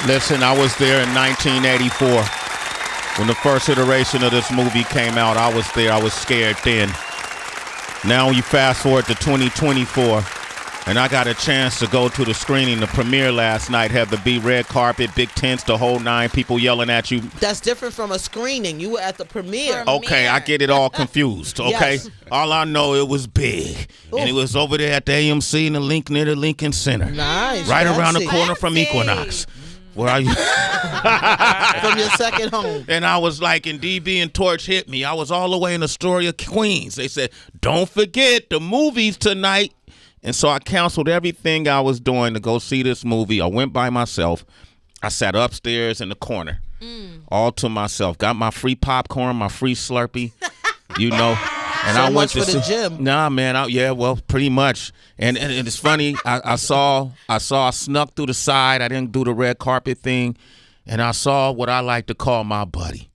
Listen, I was there in 1984 when the first iteration of this movie came out. I was there. I was scared then. Now you fast forward to 2024, and I got a chance to go to the screening, the premiere last night. Had the big red carpet, big tents, the whole nine, people yelling at you. That's different from a screening. You were at the premiere. Okay, I get it all confused, okay? Yes. All I know, it was big. Ooh. And it was over there at the AMC in the near the Lincoln Center. Nice. Right around the fancy. corner from Equinox. Where are you? From your second home. And I was like, and DB and Torch hit me. I was all the way in Astoria, Queens. They said, don't forget the movies tonight. And so I canceled everything I was doing to go see this movie. I went by myself. I sat upstairs in the corner, all to myself. Got my free popcorn, my free Slurpee, you know. And so I went much to for the gym. Nah, man. Yeah, well, pretty much. And it's funny. I snuck through the side. I didn't do the red carpet thing, and I saw what I like to call my buddy.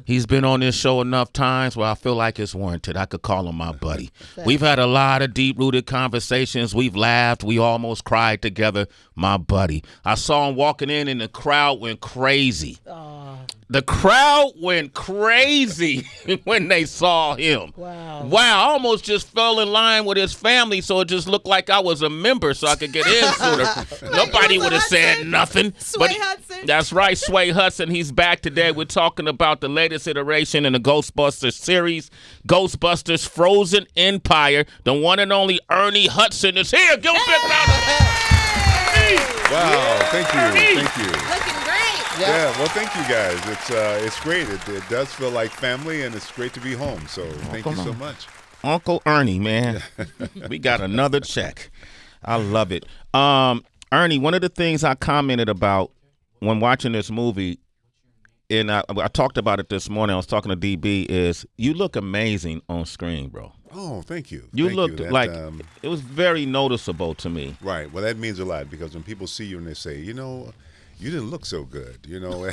He's been on this show enough times where I feel like it's warranted. I could call him my buddy. We've had a lot of deep-rooted conversations. We've laughed. We almost cried together. My buddy. I saw him walking in, and the crowd went crazy. The crowd went crazy when they saw him. Wow. I almost just fell in line with his family, so it just looked like I was a member so I could get in sooner. Nobody would have said nothing. Sway Hudson. That's right, Sway Hudson. He's back today. We're talking about the latest iteration in the Ghostbusters series, Ghostbusters Frozen Empire. The one and only Ernie Hudson is here. Give him a big round of applause. Wow, thank you. Looking great. Yeah, well, thank you guys. It's great. It does feel like family, and it's great to be home. So thank you so much. Uncle Ernie, man. We got another check. I love it. Ernie, one of the things I commented about when watching this movie, and I talked about it this morning, I was talking to DB, is you look amazing on screen, bro. Oh, thank you. You Thank looked That, like, it was very noticeable to me. Right. Well, that means a lot because when people see you and they say, you didn't look so good, I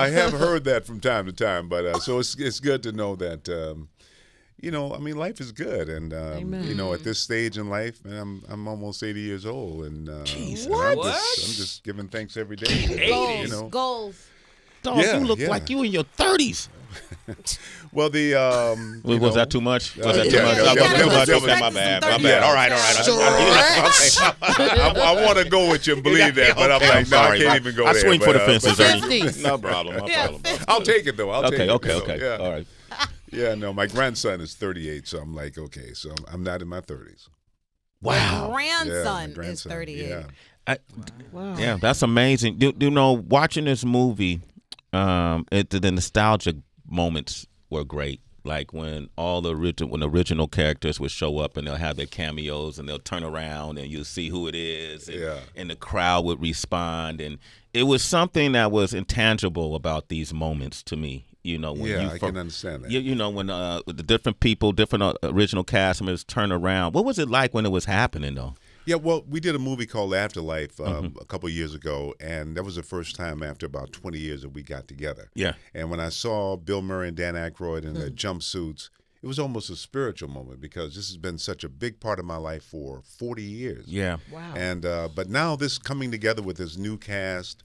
have heard that from time to time, but so it's good to know that, life is good, and at this stage in life, man, I'm almost 80 years old, and I'm just giving thanks every day. Goals. Dog, you look like you in your 30s. Well, was that too much? Was that too yeah, much? yeah, Okay, my bad. All right. I want to go with you and believe that, but I'm like, no, I can't even go there. I swing for the fences, Ernie. 50s. No problem. I'll take it, though. I'll take it. Okay. Yeah. All right. Yeah, no, my grandson is 38, so I'm like, okay, so I'm not in my 30s. Wow. Grandson, grandson is 38. Yeah. Wow. Yeah, that's amazing. Watching this movie, the nostalgic moments were great. Like when the original characters would show up and they'll have their cameos and they'll turn around and you'll see who it is, and the crowd would respond, and it was something that was intangible about these moments to me. I can understand that. When the different people, different original cast members turn around. What was it like when it was happening, though? Yeah, well, we did a movie called Afterlife a couple of years ago, and that was the first time after about 20 years that we got together. Yeah. And when I saw Bill Murray and Dan Aykroyd in their jumpsuits, it was almost a spiritual moment because this has been such a big part of my life for 40 years. Yeah. Wow. And but now this coming together with this new cast,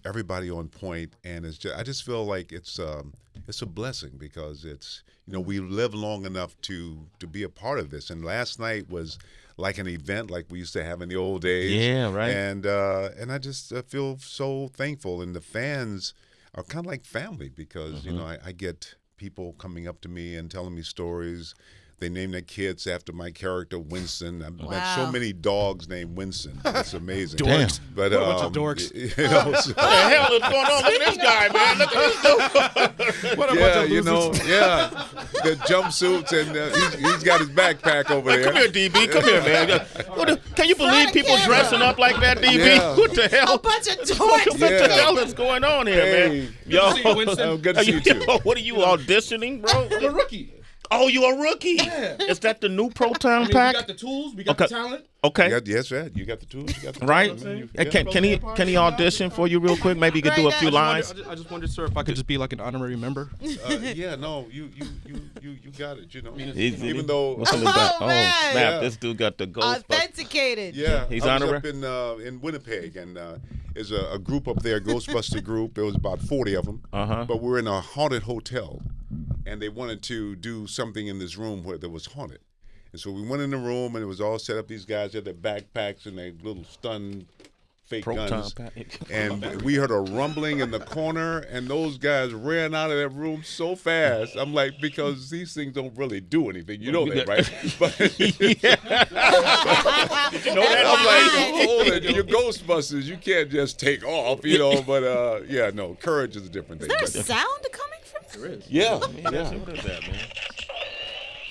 everybody on point, and I just feel like it's a blessing because it's we live long enough to be a part of this. And last night was like an event like we used to have in the old days. Yeah, right. And I just feel so thankful, and the fans are kind of like family because I get people coming up to me and telling me stories. They name their kids after my character, Winston. I've met so many dogs named Winston. It's amazing. Dorks. But, what a bunch of dorks. What the hell is going on? Look at this guy, man. Look at this. What a bunch of losers. The jumpsuits, and he's got his backpack over there. Come here, DB. Come here, man. Can you believe people dressing up like that, DB? Yeah. What the hell? A bunch of What dorks. the hell is going on here, man? Good to see you, Winston. Good to see you, too. What are you auditioning, bro? I'm a rookie. Oh, you a rookie? Yeah. Is that the new proton I mean, pack? we got the tools, we got Okay. the talent. Okay. Yes, right. You got the tools. You got the Right? talent, man. You- Hey, yeah. can he audition for you real quick? Maybe you could do a Right few now. lines. I just wondered, sir, if I could just be like an honorary member. Yeah, no, you got it. You know, He's- even though. What's in his back? Oh, man. snap! Yeah. This dude got the ghost. Authenticated. Yeah, He's I was honorary? up in Winnipeg, and there's a group up there, Ghostbuster group. There was about 40 of them, Uh-huh. but we're in a haunted hotel, and they wanted to do something in this room where that was haunted. And so we went in the room, and it was all set up. These guys had their backpacks and their little stun fake Proton guns. pack. And we heard a rumbling in the corner, and those guys ran out of that room so fast. I'm like, because these things don't really do anything. You know that, right? But Did you know that? I'm like, hold it, you're Ghostbusters. You can't just take off, you know. But yeah, no, courage is a different thing. Is there a But, sound coming from? There is. yeah, What is that, man?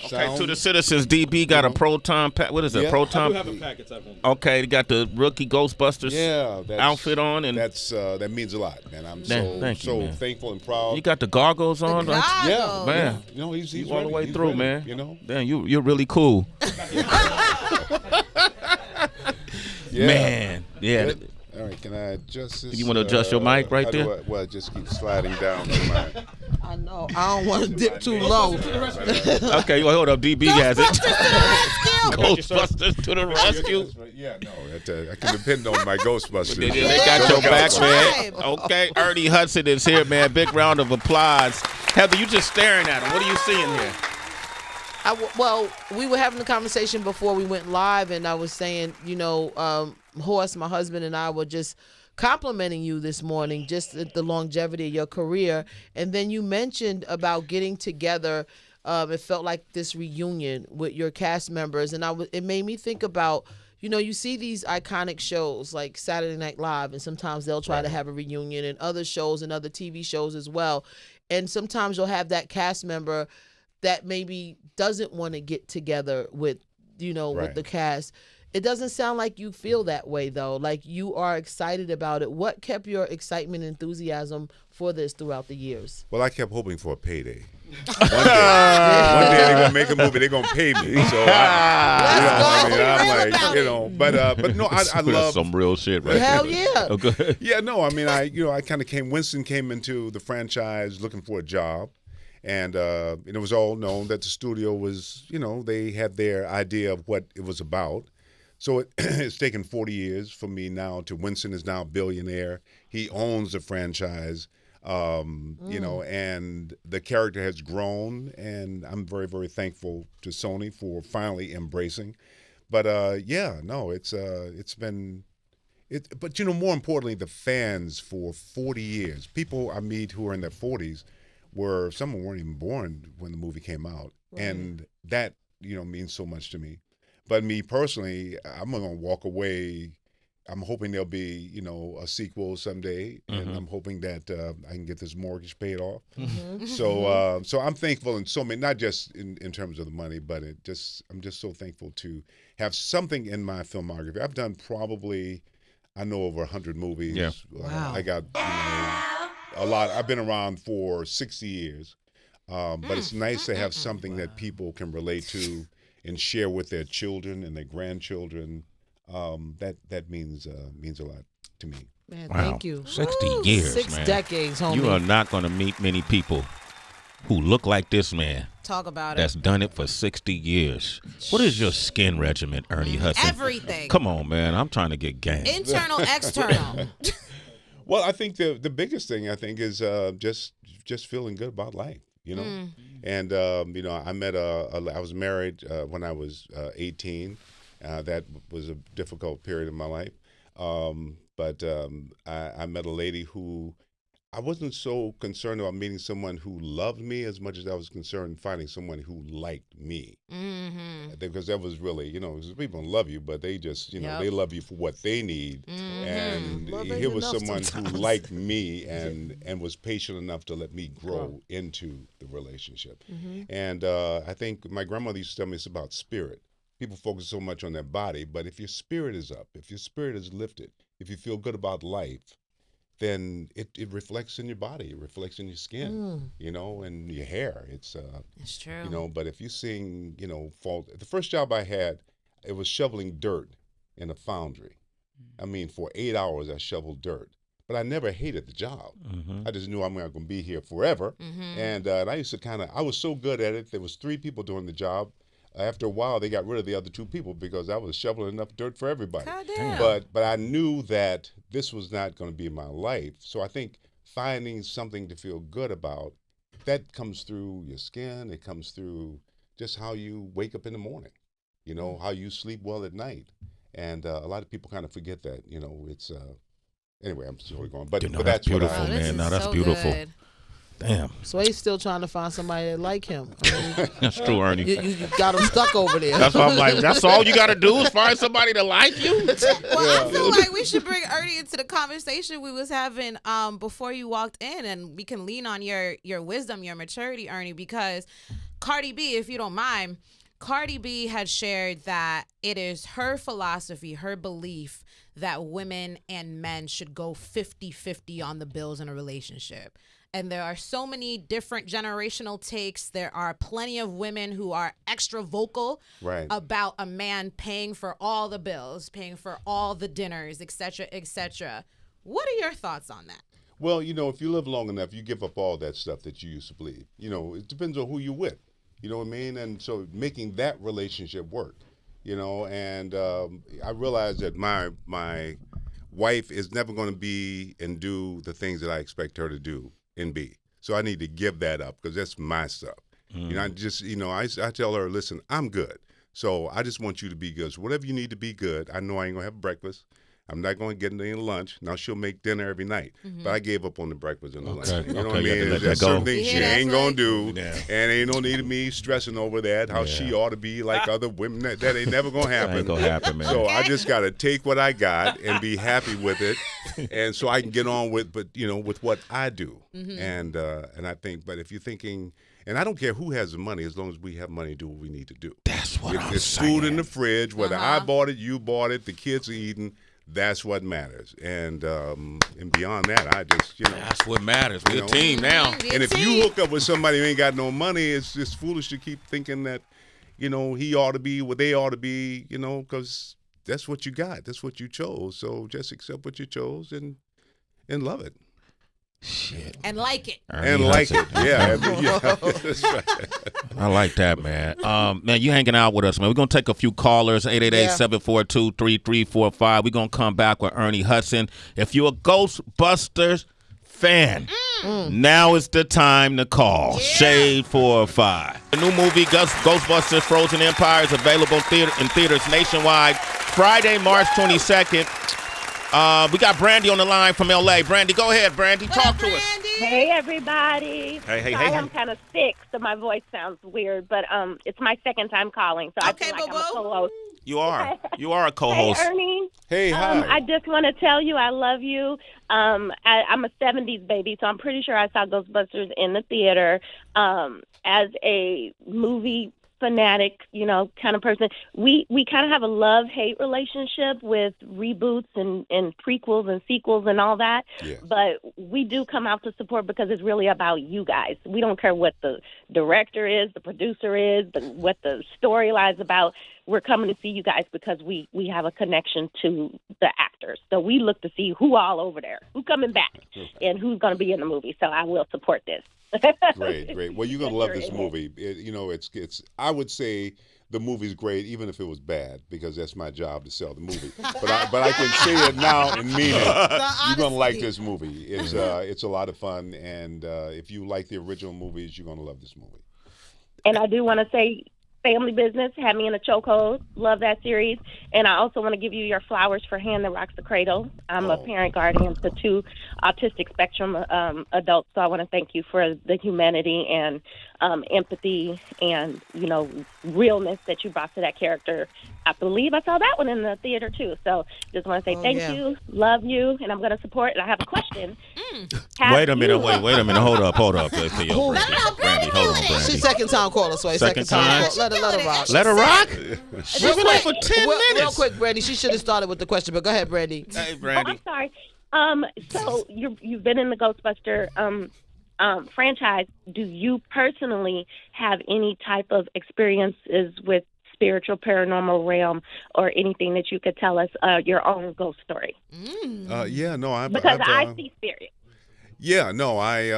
Okay, Sound. to the citizens, DB got a proton pack. What is it? Yeah. I do Proton. have a package at home. Okay, they got the rookie Ghostbusters yeah, that's, outfit on, and that means a lot, man. I'm Thank you, man. thankful and proud. you got the goggles on. don't you? yeah, Goggles. Man. You know, he's all the ready. way He's through, ready, man. You know, Damn, you're really cool, yeah. man. Yeah. Good. All right, can I adjust this? You wanna adjust your mic right how do there? well, just keep sliding down to my. I know. I don't want to dip too low. Okay, well, hold up. DB has it. Ghostbusters to the rescue. Yeah, no, I can depend on my Ghostbusters. They got your back, man. Right. Okay, Ernie Hudson is here, man. Big round of applause. Heather, you just staring at him. What are you seeing here? Well, we were having a conversation before we went live, and I was saying, Horst, my husband, and I were just complimenting you this morning, just the longevity of your career. And then you mentioned about getting together. It felt like this reunion with your cast members, and it made me think about, you see these iconic shows like Saturday Night Live, and sometimes they'll try to have a reunion, and other shows and other TV shows as well. And sometimes you'll have that cast member that maybe doesn't want to get together with, with the cast. It doesn't sound like you feel that way, though. Like, you are excited about it. What kept your excitement and enthusiasm for this throughout the years? Well, I kept hoping for a payday. One day they're gonna make a movie. They're gonna pay me. So I'm like, but no, I love some real shit, right? Hell yeah. Okay. Yeah, no, I mean, I kind of Winston came into the franchise looking for a job. And it was all known that the studio was, they had their idea of what it was about. So it's taken 40 years for me now to Winston is now a billionaire. He owns the franchise, and the character has grown. And I'm very, very thankful to Sony for finally embracing. But it's been. But more importantly, the fans for 40 years, people I meet who are in their 40s. Some weren't even born when the movie came out. Right. And that, means so much to me. But me personally, I'm going to walk away. I'm hoping there'll be, a sequel someday. Mm-hmm. And I'm hoping that I can get this mortgage paid off. Mm-hmm. So I'm thankful in so many, not just in terms of the money, but I'm just so thankful to have something in my filmography. I've done probably, over 100 movies. Yeah. Wow. I got, a lot. I've been around for 60 years, but it's nice to have something that people can relate to and share with their children and their grandchildren. That means a lot to me. Man, Wow. thank you. 60 years, 6 man. decades, homie. You are not going to meet many people who look like this man Talk about that's done it for 60 years. What is your skin regimen, Ernie Hudson? Everything. Come on, man. I'm trying to get game. Internal, external. Well, I think the biggest thing is just feeling good about life, And I met I was married when I was 18. That was a difficult period of my life. But I met a lady who I wasn't so concerned about meeting someone who loved me as much as I was concerned finding someone who liked me. Mm-hmm. Because that was really, people love you, but they just, they love you for what they need. Mm-hmm. And here was someone who liked me and was patient enough to let me grow into the relationship. Mm-hmm. And I think my grandmother used to tell me it's about spirit. People focus so much on their body, but if your spirit is up, if your spirit is lifted, if you feel good about life, then it reflects in your body, it reflects in your skin, and your hair. It's true. But if you sing, the first job I had, it was shoveling dirt in a foundry. I mean, for 8 hours I shoveled dirt. But I never hated the job. I just knew I'm not going to be here forever. And I used to I was so good at it. There was 3 people doing the job. After a while, they got rid of the other 2 people because I was shoveling enough dirt for everybody. But I knew that this was not going to be my life. So I think finding something to feel good about, that comes through your skin. It comes through just how you wake up in the morning, how you sleep well at night. And a lot of people kind of forget that, it's... Anyway, I'm sort of going, but that's beautiful, man. No, that's beautiful. Good. Damn. Sway's still trying to find somebody that like him. That's true, Ernie. You got him stuck over there. That's why I'm like, that's all you got to do is find somebody to like you? Well, I feel like we should bring Ernie into the conversation we was having before you walked in, and we can lean on your wisdom, your maturity, Ernie, because Cardi B, if you don't mind, Cardi B had shared that it is her philosophy, her belief that women and men should go 50-50 on the bills in a relationship. And there are so many different generational takes. There are plenty of women who are extra vocal about a man paying for all the bills, paying for all the dinners, et cetera, et cetera. What are your thoughts on that? Well, if you live long enough, you give up all that stuff that you used to believe. It depends on who you're with. You know what I mean? And so making that relationship work, and I realized that my wife is never going to be and do the things that I expect her to do and be. So I need to give that up because that's my stuff. I just, I tell her, listen, I'm good. So I just want you to be good. So whatever you need to be good, I know I ain't going to have breakfast. I'm not going to get any lunch. Now she'll make dinner every night, but I gave up on the breakfast and the lunch. You know what I mean? There's certain things she ain't going to do, and ain't no need of me stressing over that, how she ought to be like other women. That ain't never going to happen. Ain't going to happen, man. So I just got to take what I got and be happy with it, and so I can get on with, with what I do. And I think, but if you're thinking, and I don't care who has the money as long as we have money to do what we need to do. That's what I'm saying. It's food in the fridge, whether I bought it, you bought it, the kids are eating. That's what matters, and beyond that, I just that's what matters. We're a team now. And if you hook up with somebody who ain't got no money, it's just foolish to keep thinking that he ought to be what they ought to be, because that's what you got, that's what you chose. So just accept what you chose and love it. Shit. And like it. And like it. Yeah. That's right. I like that, man. Man, you hanging out with us, man. We're going to take a few callers, 888-742-3345. We're going to come back with Ernie Hudson. If you're a Ghostbusters fan, now is the time to call. Shade 405. The new movie, Ghostbusters Frozen Empire, is available in theaters nationwide Friday, March 22nd. We got Brandy on the line from L.A. Brandy, go ahead, Brandy. Talk to us. Hey, everybody. Hey. I'm kind of sick, so my voice sounds weird, but it's my second time calling, so I feel like I'm a co-host. You are a co-host. Hey, Ernie. Hey, hi. I just want to tell you I love you. I'm a 70s baby, so I'm pretty sure I saw Ghostbusters in the theater. As a movie fanatic, kind of person. We kind of have a love-hate relationship with reboots and prequels and sequels and all that. Yeah. But we do come out to support because it's really about you guys. We don't care what the director is, the producer is, what the storyline's about. We're coming to see you guys because we have a connection to the actors. So we look to see who all over there, who coming back, and who's going to be in the movie. So I will support this. Great. Well, you're gonna love this movie. It's. I would say the movie's great, even if it was bad, because that's my job to sell the movie. But I can say it now and mean it. You're gonna like this movie. It's a lot of fun, and if you like the original movies, you're gonna love this movie. And I do want to say, Family Business had me in a chokehold. Love that series. And I also want to give you your flowers for Hand That Rocks the Cradle. I'm a parent guardian to 2 autistic spectrum adults, so I want to thank you for the humanity and empathy and, realness that you brought to that character. I believe I saw that one in the theater, too. So just want to say thank you, love you, and I'm going to support. And I have a question. Wait a minute. Hold up. Brandy, hold on, Brandy. She's second time caller, Sway. Second time? Let her rock. Let her rock? She's been on for 10 minutes. Real quick, Brandy. She should have started with the question, but go ahead, Brandy. Hey, Brandy. I'm sorry. So you've been in the Ghostbuster franchise. Do you personally have any type of experiences with spiritual, paranormal realm, or anything that you could tell us your own ghost story? Yeah, no, I see spirits. Yeah, no, I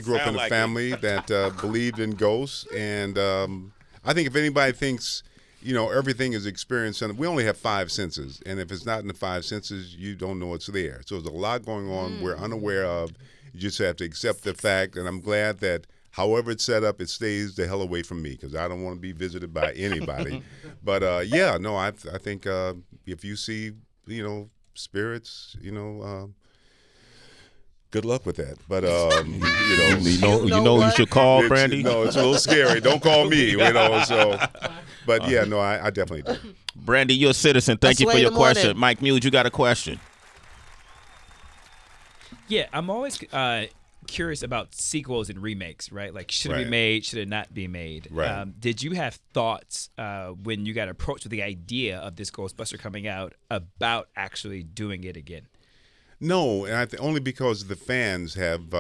grew up in a family that believed in ghosts, and I think if anybody thinks, everything is experienced, we only have 5 senses, and if it's not in the 5 senses, you don't know it's there. So there's a lot going on we're unaware of. You just have to accept the fact, and I'm glad that however it's set up, it stays the hell away from me because I don't want to be visited by anybody. But yeah, no, I think if you see, spirits, good luck with that. But you should call Brandy. No, it's a little scary. Don't call me. So, but yeah, no, I definitely do. Brandy, you're a citizen. Thank you for your question. Mike Muse, you got a question? Yeah, I'm always curious about sequels and remakes, right? Like, should it be made? Should it not be made? Right. Did you have thoughts when you got approached with the idea of this Ghostbuster coming out about actually doing it again? No, and only because the fans have,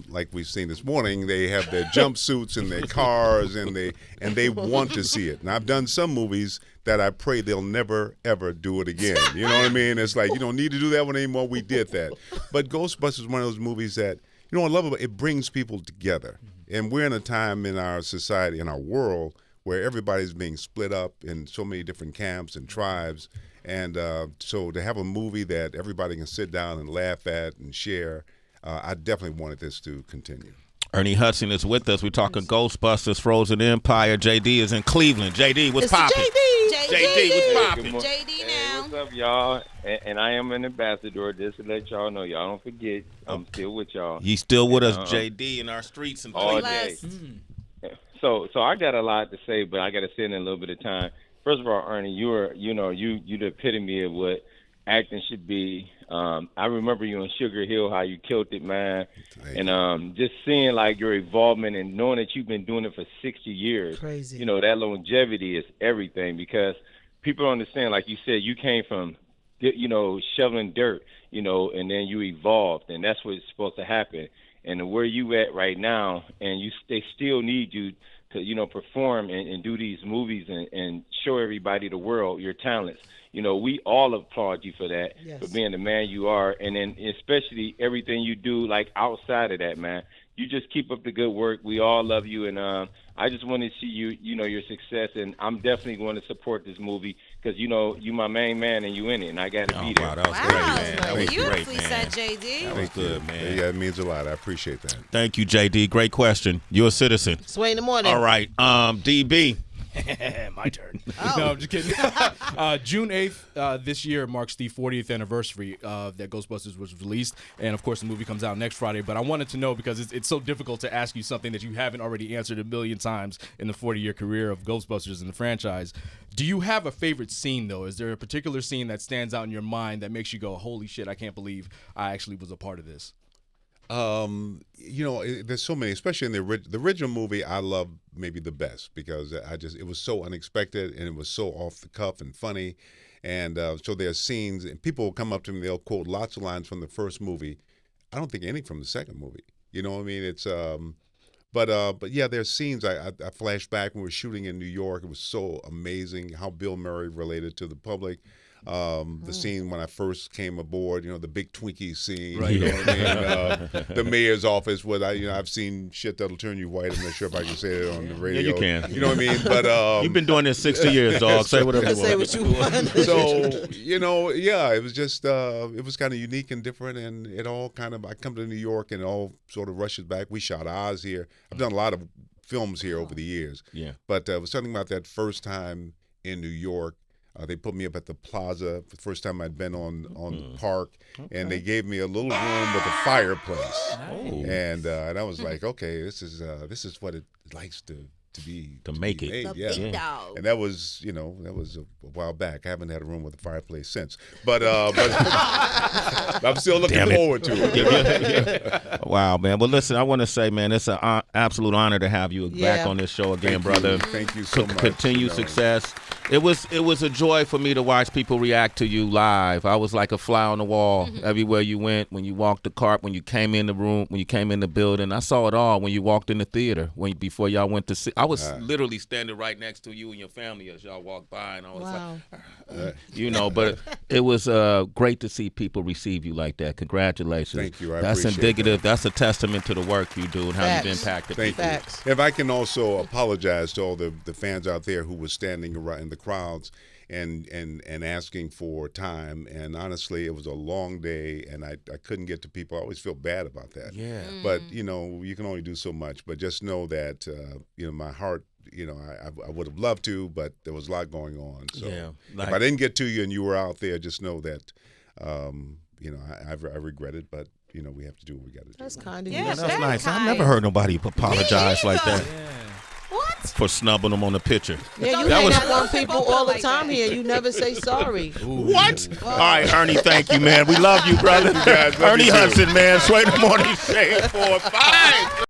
like we've seen this morning, they have their jumpsuits and their cars, and they want to see it. And I've done some movies that I pray they'll never ever do it again. You know what I mean? It's like you don't need to do that one anymore. We did that, but Ghostbusters is one of those movies that what I love about it brings people together, and we're in a time in our society, in our world, where everybody's being split up in so many different camps and tribes. And so to have a movie that everybody can sit down and laugh at and share, I definitely wanted this to continue. Ernie Hudson is with us. We're talking Ghostbusters, Frozen Empire. JD is in Cleveland. JD, what's poppin'? JD, what's poppin'? JD now. What's up, y'all? And I am an ambassador. Just to let y'all know, y'all don't forget, I'm still with y'all. He's still with us, JD, in our streets in all Cleveland. day. So I got a lot to say, but I got to sit in a little bit of time. First of all, Ernie, you the epitome of what acting should be. I remember you on Sugar Hill, how you killed it, man. And just seeing like your involvement and knowing that you've been doing it for 60 years. Crazy. That longevity is everything because people don't understand, like you said, you came from, shoveling dirt, and then you evolved, and that's what's supposed to happen. And where you at right now, and they still need you to, perform and do these movies and show everybody the world your talents. We all applaud you for that, for being the man you are, and then especially everything you do, like outside of that, man. You just keep up the good work. We all love you, and I just want to see you, your success, and I'm definitely going to support this movie because, you my main man and you in it, and I got to be there. Wow, that was great, man. That was Beautifully great, man. said, JD. That was good, man. Yeah, it means a lot. I appreciate that. Thank you, JD. Great question. You're a citizen. Sway in the morning. All right, DB. My turn. No, I'm just kidding. June 8th this year marks the 40th anniversary that Ghostbusters was released. And, of course, the movie comes out next Friday. But I wanted to know, because it's so difficult to ask you something that you haven't already answered a million times in the 40-year career of Ghostbusters in the franchise. Do you have a favorite scene, though? Is there a particular scene that stands out in your mind that makes you go, holy shit, I can't believe I actually was a part of this? There's so many, especially in the original movie. I love maybe the best because it was so unexpected and it was so off the cuff and funny, and so there's scenes and people will come up to me, they'll quote lots of lines from the first movie. I don't think any from the second movie. You know what I mean? It's but yeah, there's scenes I flash back when we were shooting in New York. It was so amazing how Bill Murray related to the public. The scene when I first came aboard, the big Twinkie scene, Right. you know what I mean? The mayor's office, I've seen shit that'll turn you white. I'm not sure if I can say it on the radio. Yeah, you can. You know what I mean? But You've been doing this 60 years, dog. Say whatever you want. Say what you want. So, yeah, it was just, it was kind of unique and different, and it all I come to New York and it all sort of rushes back. We shot Oz here. I've done a lot of films here over the years. Yeah. But it was something about that first time in New York. They put me up at the plaza the first time I'd been on the park, and they gave me a little room with a fireplace. Nice. And I was like, okay, this is what it likes to to make it. The Yeah. big dog. And that was a while back. I haven't had a room with a fireplace since, but I'm still looking forward to it. Wow, man. Well, listen, I want to say, man, it's an absolute honor to have you back on this show again, brother. Thank you so much. Continued success. It was a joy for me to watch people react to you live. I was like a fly on the wall everywhere you went. When you walked the cart, when you came in the room, when you came in the building, I saw it all. When you walked in the theater, before y'all went to see, I was literally standing right next to you and your family as y'all walked by, and I was like, But it was great to see people receive you like that. Congratulations. Thank you. That's appreciate indicative. that. That's a testament to the work you do and how you've impacted people. Thank you. If I can also apologize to all the fans out there who were standing around in the crowds and asking for time. And honestly, it was a long day, and I couldn't get to people. I always feel bad about that. Yeah. But, you can only do so much. But just know that, my heart, I would have loved to, but there was a lot going on. So if I didn't get to you and you were out there, just know that, I regret it, but we have to do what we got to do. That's kind of you. Yeah, That's nice. kind. I've never heard nobody apologize like that. What? For snubbing them on the picture. Yeah, you hang out on people all the time here. You never say sorry. What? All right, Ernie, thank you, man. We love you, brother. Thank you, guys. Love Ernie you too. Hudson, man. Sway the Morning Shade 4-5.